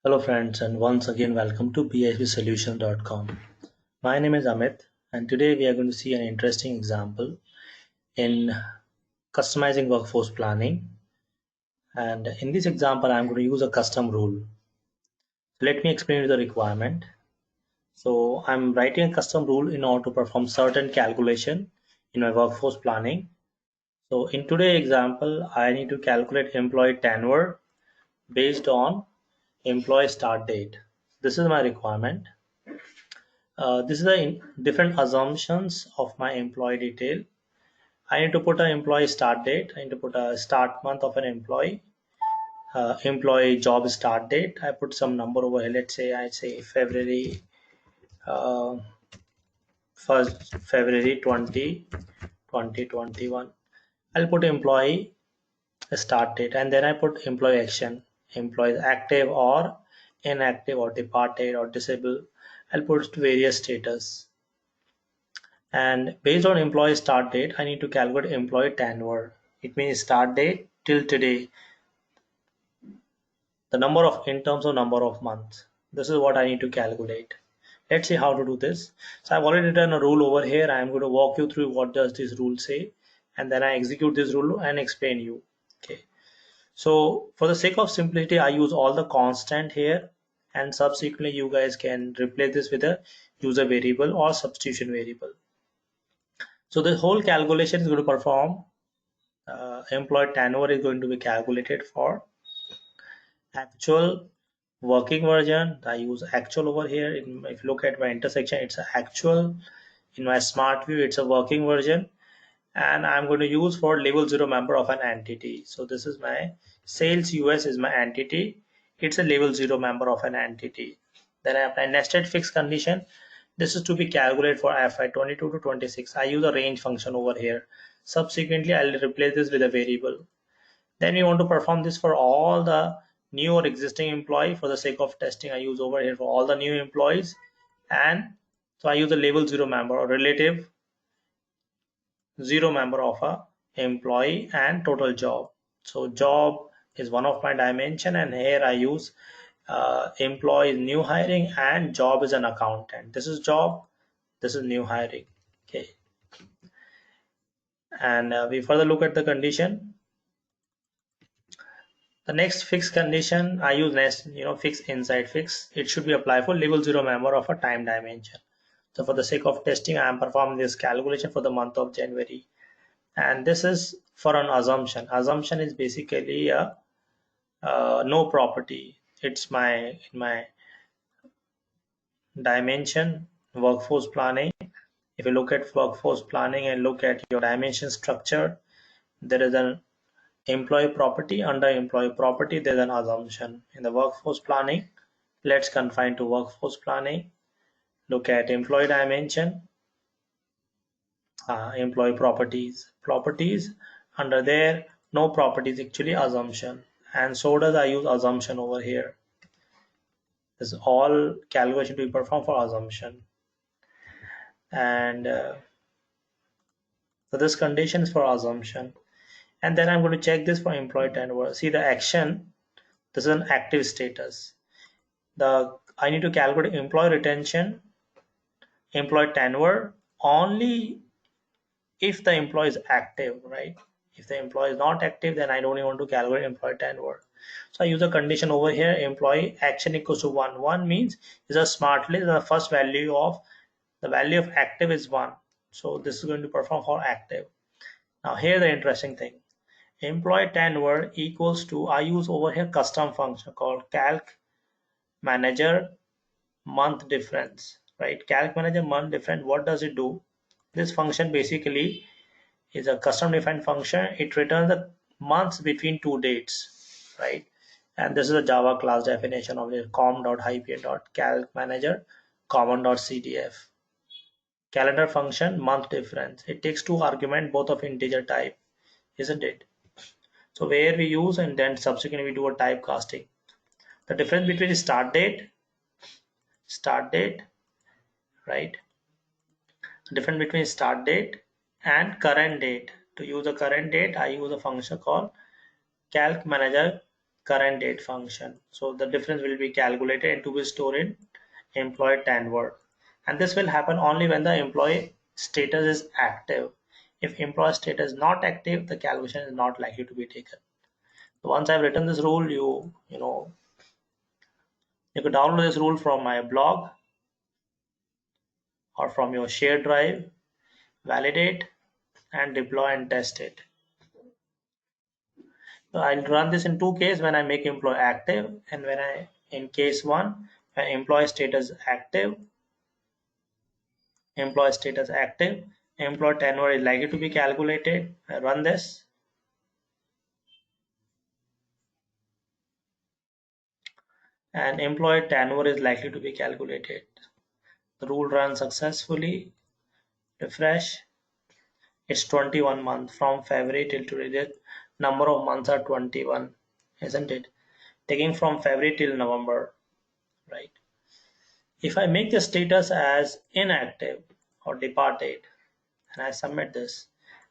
Hello friends, and once again welcome to BISPsolution.com. My name is Amit, and today we are going to see an interesting example in customizing workforce planning. And in this example I'm going to use a custom rule. So let me explain you the requirement. So I'm writing a custom rule in order to perform certain calculation in my workforce planning. So in today's example I need to calculate employee tenure based on employee start date. This is my requirement. This is the different assumptions of my employee detail. I need to put an employee start date. I need to put a start month of an employee. Employee job start date. I put some number over here. Let's say I say February, uh, 1st February 2021. I'll put employee start date, and then I put employee action. Employee active or inactive or departed or disabled. I'll put various status. And based on employee start date, I need to calculate employee tenure. It means start date till today, the number of in terms of number of months. This is what I need to calculate. Let's see how to do this. So I've already written a rule over here. I'm going to walk you through what does this rule say, and then I execute this rule and explain you. Okay. So for the sake of simplicity, I use all the constant here, and subsequently you guys can replace this with a user variable or substitution variable. So the whole calculation is going to perform. Employee tenure is going to be calculated for actual working version. I use actual over here. If you look at my intersection, it's actual. In my smart view, it's a working version, and I'm going to use for level 0 member of an entity. So this is my sales US is my entity. It's a level 0 member of an entity. Then I apply nested fixed condition. This is to be calculated for FY 22 to 26. I use a range function over here. Subsequently, I'll replace this with a variable. Then we want to perform this for all the new or existing employee. For the sake of testing, I use over here for all the new employees. And so I use a level 0 member or relative 0 member of a employee and total job. So job is one of my dimension, and here I use employee new hiring and job is an accountant. This is job, this is new hiring. Okay. And we further look at the condition. The next fixed condition I use next, fix inside fix. It should be applied for level 0 member of a time dimension. So for the sake of testing, I am performing this calculation for the month of January. And this is for an assumption. Assumption is basically a no property. It's my dimension workforce planning. If you look at workforce planning and look at your dimension structure, there is an employee property. Under employee property there's an assumption. In the workforce planning, let's confine to workforce planning. Look at employee dimension, employee properties. Under there, no properties, actually assumption, and so does I use assumption over here. This is all calculation to be performed for assumption. And so this condition is for assumption. And then I'm going to check this for employee tenure. See the action, this is an active status. I need to calculate employee retention, employee tenure only if the employee is active, right? If the employee is not active, then I don't even want to calculate employee tenure. So I use a condition over here, employee action equals to 1. 1 means is a smart list. The first value of the value of active is 1. So this is going to perform for active. Now here the interesting thing. Employee tenure equals to, I use over here custom function called calc manager month difference, right? Calc manager month difference, what does it do? This function basically is a custom defined function. It returns the months between two dates, right? And this is a Java class definition of the com.hyphen.calc-manager common.cdf. Calendar function month difference. It takes two arguments, both of integer type, isn't it? So where we use and then subsequently we do a typecasting. The difference between start date, right? The difference between start date and current date. To use the current date, I use a function called calc manager current date function. So the difference will be calculated and to be stored in employee tenure. And this will happen only when the employee status is active. If employee status is not active, the calculation is not likely to be taken. So once I've written this rule, you could download this rule from my blog or from your shared drive, validate and deploy and test it. So I'll run this in two cases: when I make employee active and when I, in case one, when employee status active, employee tenure is likely to be calculated. I run this and employee tenure is likely to be calculated. The rule runs successfully. Refresh. It's 21 months from February till today. The number of months are 21, isn't it? Taking from February till November, right? If I make the status as inactive or departed and I submit this,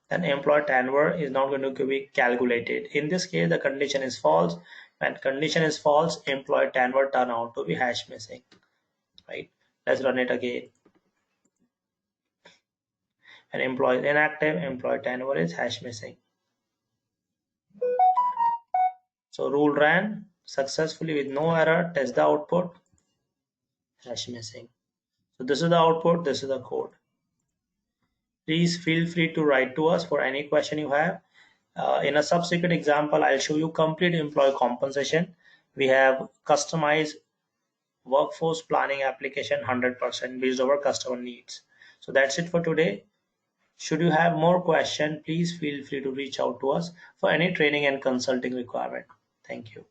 then employee tenure is not going to be calculated. In this case, the condition is false. When condition is false, employee tenure turn out to be hash missing, right? Let's run it again. When employee is inactive, employee tenure is hash missing. So rule ran successfully with no error. Test the output. Hash missing. So this is the output. This is the code. Please feel free to write to us for any question you have. In a subsequent example, I'll show you complete employee compensation. We have customized workforce planning application 100% based on our customer needs. So that's it for today. Should you have more questions, please feel free to reach out to us for any training and consulting requirement. Thank you.